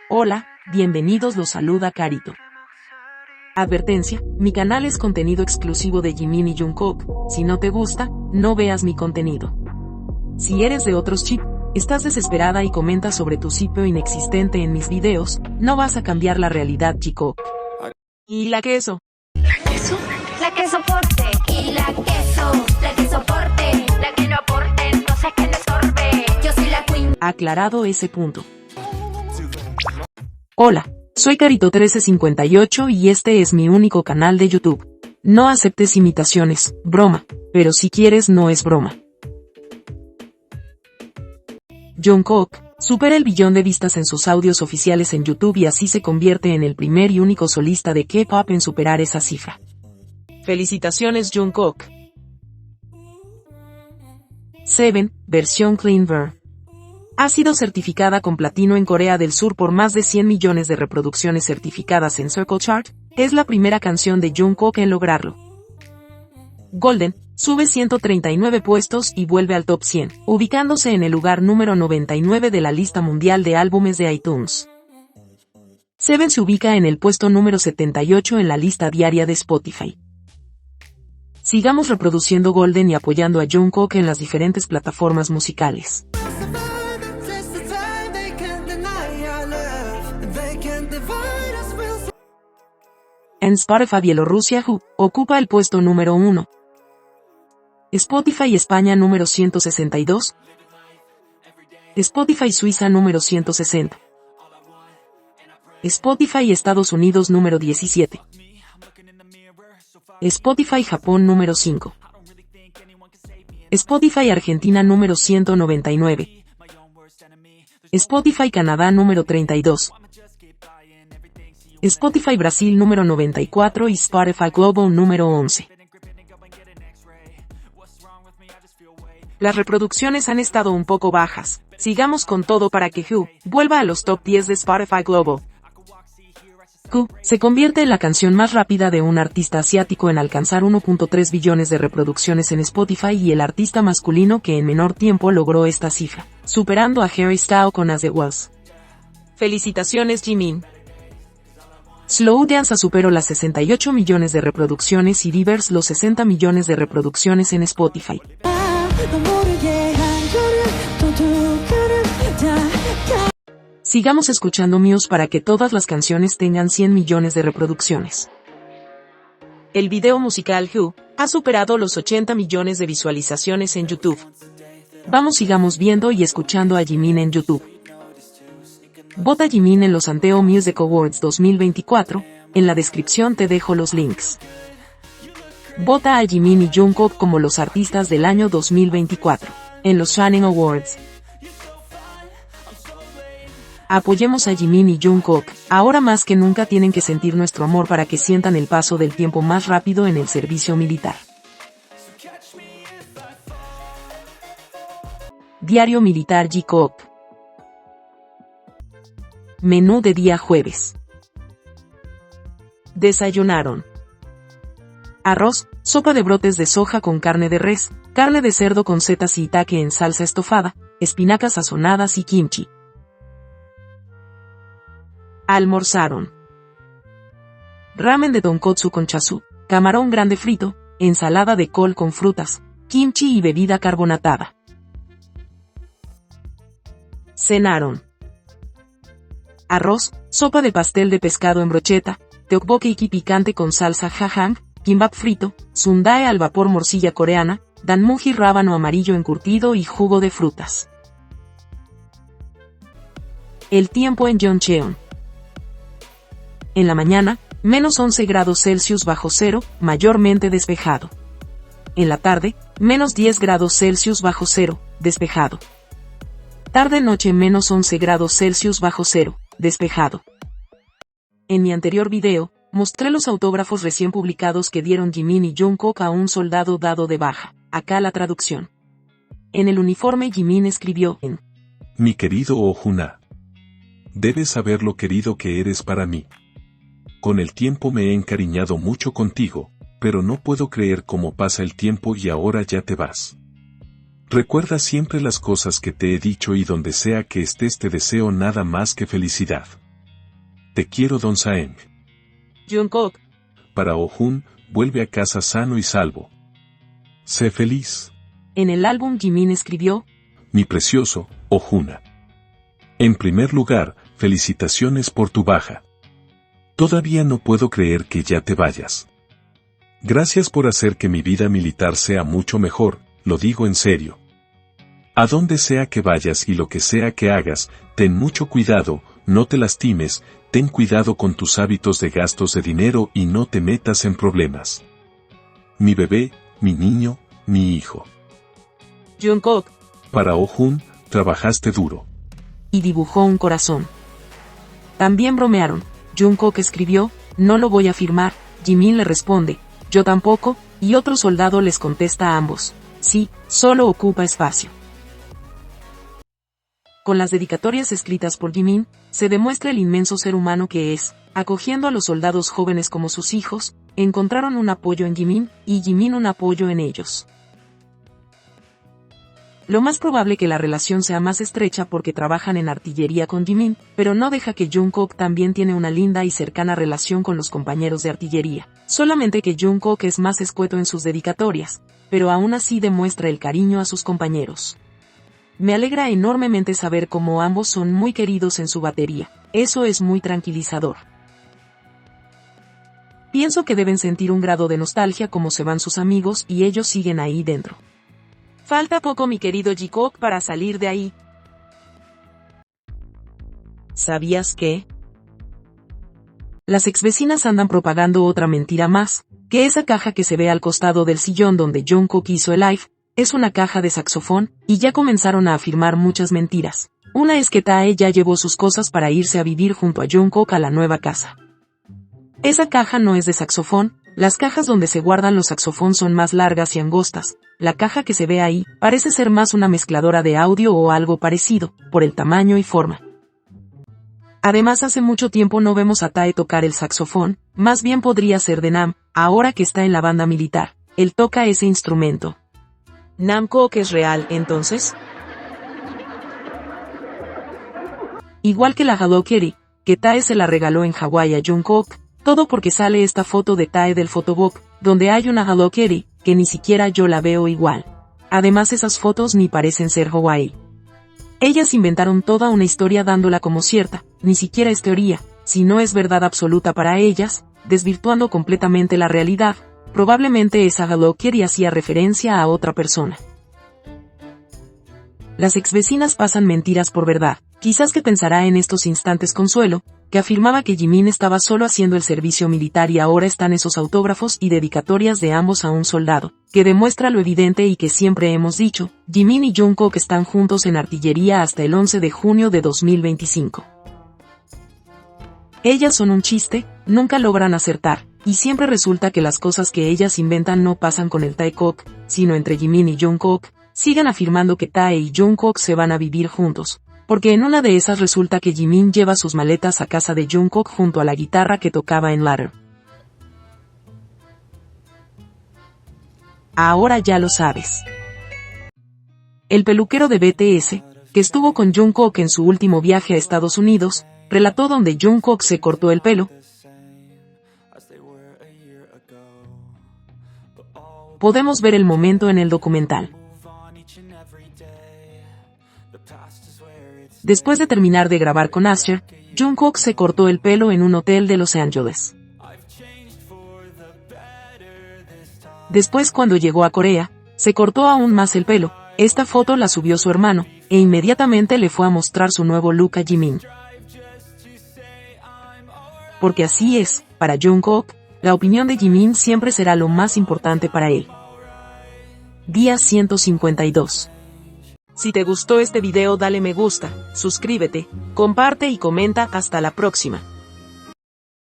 Hola, bienvenidos, los saluda Carito. Advertencia, mi canal es contenido exclusivo de Jimin y Jungkook, si no te gusta, no veas mi contenido. Si eres de otros chip, estás desesperada y comentas sobre tu sitio inexistente en mis videos, no vas a cambiar la realidad, chico. ¿Y la queso? ¿La queso? La que soporte. Y la que soporte. La que no aporte, entonces que le sorbe. Yo soy la queen. Aclarado ese punto. Hola, soy Carito1358 y este es mi único canal de YouTube. No aceptes imitaciones, broma, pero si quieres no es broma. Jungkook supera el billón de vistas en sus audios oficiales en YouTube y así se convierte en el primer y único solista de K-pop en superar esa cifra. Felicitaciones, Jungkook. 7, versión Clean Ver. Ha sido certificada con platino en Corea del Sur por más de 100 millones de reproducciones certificadas en Circle Chart. Es la primera canción de Jungkook en lograrlo. Golden sube 139 puestos y vuelve al top 100, ubicándose en el lugar número 99 de la lista mundial de álbumes de iTunes. Seven se ubica en el puesto número 78 en la lista diaria de Spotify. Sigamos reproduciendo Golden y apoyando a Jungkook en las diferentes plataformas musicales. En Spotify Bielorrusia ocupa el puesto número 1. Spotify España número 162. Spotify Suiza número 160. Spotify Estados Unidos número 17. Spotify Japón número 5. Spotify Argentina número 199. Spotify Canadá número 32. Spotify Brasil número 94 y Spotify Global número 11. Las reproducciones han estado un poco bajas. Sigamos con todo para que Who vuelva a los top 10 de Spotify Global. Who se convierte en la canción más rápida de un artista asiático en alcanzar 1.3 billones de reproducciones en Spotify y el artista masculino que en menor tiempo logró esta cifra, superando a Harry Styles con As It Was. Felicitaciones, Jimin. Slow Dance superó las 68 millones de reproducciones y Divers los 60 millones de reproducciones en Spotify. Sigamos escuchando Muse para que todas las canciones tengan 100 millones de reproducciones. El video musical Who ha superado los 80 millones de visualizaciones en YouTube. Sigamos viendo y escuchando a Jimin en YouTube. Vota Jimin en los Anteo Music Awards 2024, en la descripción te dejo los links. Vota a Jimin y Jungkook como los artistas del año 2024, en los Shining Awards. Apoyemos a Jimin y Jungkook, ahora más que nunca tienen que sentir nuestro amor para que sientan el paso del tiempo más rápido en el servicio militar. Diario Militar J-Coop. Menú de día jueves. Desayunaron: arroz, sopa de brotes de soja con carne de res, carne de cerdo con setas y shiitake en salsa estofada, espinacas sazonadas y kimchi. Almorzaron: ramen de tonkotsu con chasu, camarón grande frito, ensalada de col con frutas, kimchi y bebida carbonatada. Cenaron: arroz, sopa de pastel de pescado en brocheta, tteokbokki picante con salsa jajang, kimbap frito, sundae al vapor morcilla coreana, danmuji rábano amarillo encurtido y jugo de frutas. El tiempo en Jeoncheon. En la mañana, menos 11 grados Celsius bajo cero, mayormente despejado. En la tarde, menos 10 grados Celsius bajo cero, despejado. Tarde-noche menos 11 grados Celsius bajo cero, despejado. En mi anterior video, mostré los autógrafos recién publicados que dieron Jimin y Jungkook a un soldado dado de baja. Acá la traducción. En el uniforme Jimin escribió en: Mi querido Oh-Juna. Debes saber lo querido que eres para mí. Con el tiempo me he encariñado mucho contigo, pero no puedo creer cómo pasa el tiempo y ahora ya te vas. Recuerda siempre las cosas que te he dicho y donde sea que estés te deseo nada más que felicidad. Te quiero Don Saeng. Jungkook. Para Oh-hun, vuelve a casa sano y salvo. Sé feliz. En el álbum Jimin escribió: Mi precioso, Oh-hun. En primer lugar, felicitaciones por tu baja. Todavía no puedo creer que ya te vayas. Gracias por hacer que mi vida militar sea mucho mejor, lo digo en serio. A donde sea que vayas y lo que sea que hagas, ten mucho cuidado, no te lastimes, ten cuidado con tus hábitos de gastos de dinero y no te metas en problemas. Mi bebé, mi niño, mi hijo. Jungkook. Para Oh-hun, trabajaste duro. Y dibujó un corazón. También bromearon. Jungkook escribió: no lo voy a firmar. Jimin le responde: yo tampoco, y otro soldado les contesta a ambos: sí, solo ocupa espacio. Con las dedicatorias escritas por Jimin, se demuestra el inmenso ser humano que es. Acogiendo a los soldados jóvenes como sus hijos, encontraron un apoyo en Jimin, y Jimin un apoyo en ellos. Lo más probable que la relación sea más estrecha porque trabajan en artillería con Jimin, pero no deja que Jungkook también tiene una linda y cercana relación con los compañeros de artillería. Solamente que Jungkook es más escueto en sus dedicatorias, pero aún así demuestra el cariño a sus compañeros. Me alegra enormemente saber cómo ambos son muy queridos en su batería. Eso es muy tranquilizador. Pienso que deben sentir un grado de nostalgia como se van sus amigos y ellos siguen ahí dentro. Falta poco, mi querido Jikook, para salir de ahí. ¿Sabías que? Las exvecinas andan propagando otra mentira más, que esa caja que se ve al costado del sillón donde Jungkook hizo el live, es una caja de saxofón, y ya comenzaron a afirmar muchas mentiras. Una es que Tae ya llevó sus cosas para irse a vivir junto a Jungkook a la nueva casa. Esa caja no es de saxofón, las cajas donde se guardan los saxofón son más largas y angostas. La caja que se ve ahí parece ser más una mezcladora de audio o algo parecido, por el tamaño y forma. Además, hace mucho tiempo no vemos a Tae tocar el saxofón, más bien podría ser de Nam, ahora que está en la banda militar. Él toca ese instrumento. ¿Namkook es real, entonces? Igual que la Hello Kitty, que Tae se la regaló en Hawái a Jungkook, todo porque sale esta foto de Tae del photobook, donde hay una Hello Kitty, que ni siquiera yo la veo igual. Además, esas fotos ni parecen ser Hawái. Ellas inventaron toda una historia dándola como cierta, ni siquiera es teoría, sino es verdad absoluta para ellas, desvirtuando completamente la realidad. Probablemente esa Hello Kitty hacía referencia a otra persona. Las exvecinas pasan mentiras por verdad. Quizás que pensará en estos instantes Consuelo, que afirmaba que Jimin estaba solo haciendo el servicio militar y ahora están esos autógrafos y dedicatorias de ambos a un soldado, que demuestra lo evidente y que siempre hemos dicho: Jimin y Jungkook están juntos en artillería hasta el 11 de junio de 2025. Ellas son un chiste, nunca logran acertar, y siempre resulta que las cosas que ellas inventan no pasan con el Taekook, sino entre Jimin y Jungkook. Sigan afirmando que Tae y Jungkook se van a vivir juntos, porque en una de esas resulta que Jimin lleva sus maletas a casa de Jungkook junto a la guitarra que tocaba en Ladder. Ahora ya lo sabes. El peluquero de BTS, que estuvo con Jungkook en su último viaje a Estados Unidos, relató donde Jungkook se cortó el pelo. Podemos ver el momento en el documental. Después de terminar de grabar con Usher, Jungkook se cortó el pelo en un hotel de Los Ángeles. Después, cuando llegó a Corea, se cortó aún más el pelo. Esta foto la subió su hermano, e inmediatamente le fue a mostrar su nuevo look a Jimin. Porque así es, para Jungkook, la opinión de Jimin siempre será lo más importante para él. Día 152. Si te gustó este video, dale me gusta, suscríbete, comparte y comenta. Hasta la próxima.